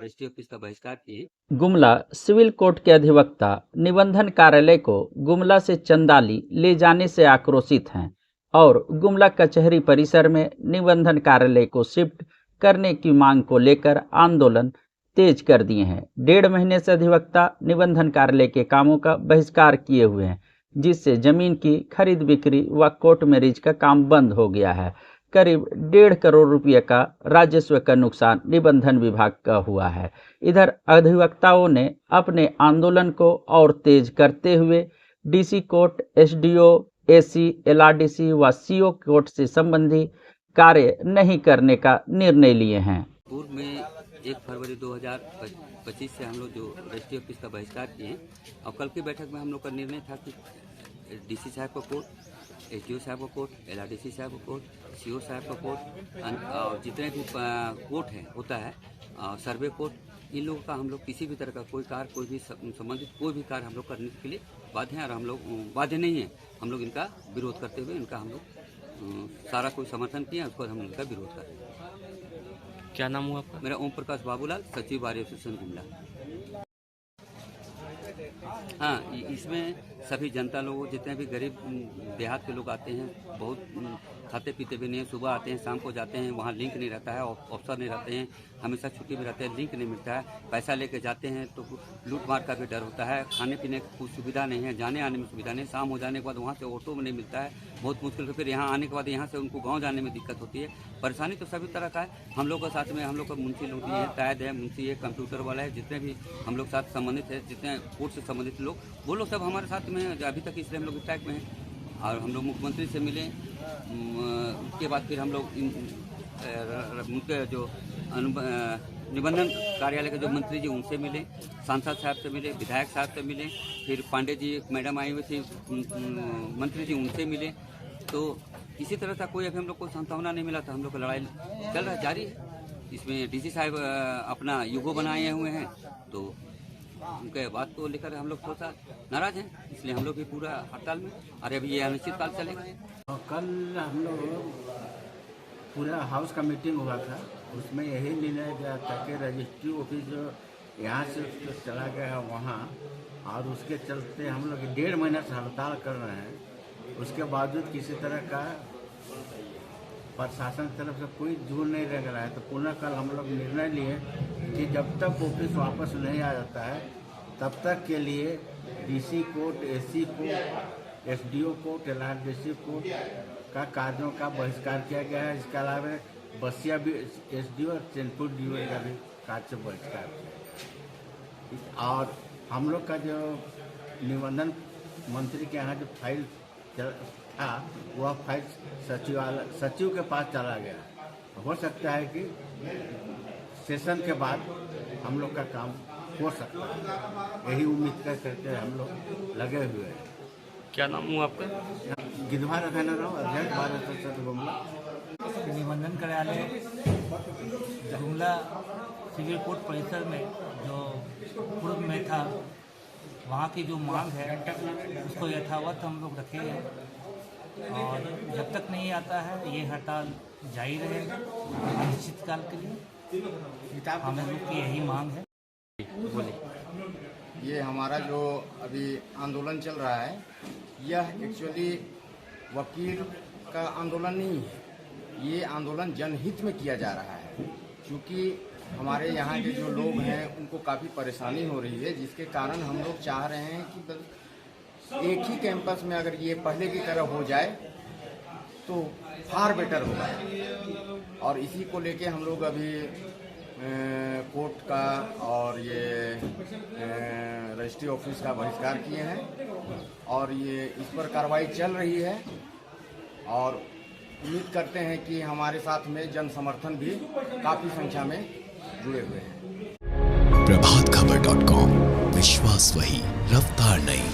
Registry office का बहिष्कार किए। गुमला सिविल कोर्ट के अधिवक्ता निबंधन कार्यालय को गुमला से चंदाली ले जाने से आक्रोशित हैं और गुमला कचहरी परिसर में निबंधन कार्यालय को शिफ्ट करने की मांग को लेकर आंदोलन तेज कर दिए हैं। 1.5 महीने से अधिवक्ता निबंधन कार्यालय के कामों का बहिष्कार किए हुए हैं, जिससे जमीन की खरीद बिक्री व कोर्ट मैरिज का काम बंद हो गया है। करीब 1.5 करोड़ रुपये का राजस्व का नुकसान निबंधन विभाग का हुआ है। इधर अधिवक्ताओं ने अपने आंदोलन को और तेज करते हुए DC court, SDO, AC, LRDC व सीओ कोर्ट से संबंधी कार्य नहीं करने का निर्णय लिए हैं। पूर्व में 1 फरवरी 2025 से हम लोग जो रजिस्ट्री ऑफिस का बहिष्कार किए और कल की बैठक में हम लोग का निर्णय था कि डीसी साहब का कोर्ट, एसडीओ साहब का कोर्ट, एलआरडीसी साहब का कोर्ट, सीओ साहब का कोर्ट और जितने भी कोर्ट है होता है सर्वे कोर्ट, इन लोगों का हम लोग किसी भी तरह का कोई कार्य, कोई भी संबंधित कोई भी कार्य हम लोग करने के लिए बाध्य हैं और हम लोग बाध्य नहीं हैं। हम लोग इनका विरोध करते हुए इनका हम लोग सारा कोई समर्थन किया, उसको हम इनका विरोध कर रहे हैं। क्या नाम हुआ आपका? मेरा ओम प्रकाश बाबूलाल, सचिव बार एसोसिएशन गुमला। हाँ, इसमें सभी जनता लोग, जितने भी गरीब देहात के लोग आते हैं, बहुत खाते पीते भी नहीं हैं, सुबह आते हैं शाम को जाते हैं, वहाँ लिंक नहीं रहता है, ऑफिसर नहीं रहते हैं, हमेशा छुट्टी में रहते हैं, लिंक नहीं मिलता है, पैसा लेके जाते हैं तो लूट मार का भी डर होता है, खाने पीने की कुछ सुविधा नहीं है, जाने आने में सुविधा नहीं, शाम हो जाने के बाद वहाँ से ऑटो में नहीं मिलता है, बहुत मुश्किल से फिर यहाँ आने के बाद यहाँ से उनको गाँव जाने में दिक्कत होती है। परेशानी तो सभी तरह का है। हम लोग के साथ में हम लोग का मुंशी लोग भी है, टायद है, मुंशी है, कंप्यूटर वाला है, जितने भी हम लोग साथ संबंधित है, जितने कोर्ट से संबंधित लोग, वो लोग सब हमारे साथ में अभी तक, इसलिए हम लोग ट्रैक में हैं। और हम लोग मुख्यमंत्री से मिले, उसके बाद फिर हम लोग उनके जो निबंधन कार्यालय के जो मंत्री जी उनसे मिले, सांसद साहब से मिले, विधायक साहब से मिले, फिर पांडे जी एक मैडम आई हुई थी मंत्री जी, उनसे मिले। तो किसी तरह का कोई अभी हम लोग को सांत्वना नहीं मिला था। हम लोग का लड़ाई चल रहा है, जारी है। इसमें डीसी साहब अपना युगो बनाए हुए हैं, तो उनके बात को लेकर हम लोग थोड़ा सा नाराज हैं, इसलिए हम लोग भी पूरा हड़ताल में। और अभी ये अनिश्चित काल चलेगा। कल हम लोग पूरा हाउस का मीटिंग हुआ था, उसमें यही निर्णय दिया था कि रजिस्ट्री ऑफिस जो यहाँ से चला गया है वहाँ, और उसके चलते हम लोग 1.5 महीना से हड़ताल कर रहे हैं। उसके बावजूद किसी तरह का प्रशासन की तरफ से कोई दूर नहीं रह रहा है। तो पुनः कल हम लोग निर्णय लिए कि जब तक ऑफिस वापस नहीं आ जाता है तब तक के लिए DC court, AC court, SDO court, LRDC court का कार्यों का बहिष्कार किया गया है। इसके अलावा बसिया भी एसडीओ और चैनपुर डीओ का भी कार्य से बहिष्कार किया। और हम लोग का जो निबंधन मंत्री के यहाँ जो फाइल था, वह फाइल सचिव के पास चला गया। हो सकता है कि सेशन के बाद हम लोग का काम हो सकता है, यही उम्मीद करके हम लोग लगे हुए हैं। क्या नाम हुआ आपका? गिद्धवा रखना राव, अध्यक्ष बार एसोसिएशन गुमला। निबंधन कार्यालय गुमला सिविल कोर्ट परिसर में जो पूर्व में था, वहाँ की जो मांग है उसको यथावत हम लोग रखे हैं और जब तक नहीं आता है ये हड़ताल जारी रहेगा अनिश्चित काल के लिए। हम लोग की यही मांग है। बोलिए। ये हमारा जो अभी आंदोलन चल रहा है, यह एक्चुअली वकील का आंदोलन नहीं है, ये आंदोलन जनहित में किया जा रहा है। क्योंकि हमारे यहाँ के जो लोग हैं उनको काफ़ी परेशानी हो रही है, जिसके कारण हम लोग चाह रहे हैं कि एक ही कैंपस में अगर ये पहले की तरह हो जाए तो फार बेटर होगा। और इसी को लेके हम लोग अभी कोर्ट का और ये रजिस्ट्री ऑफिस का बहिष्कार किए हैं और ये इस पर कार्रवाई चल रही है और उम्मीद करते हैं कि हमारे साथ में जन समर्थन भी काफ़ी संख्या में जुड़े हुए हैं। प्रभातखबर.com, विश्वास वही, रफ्तार नहीं।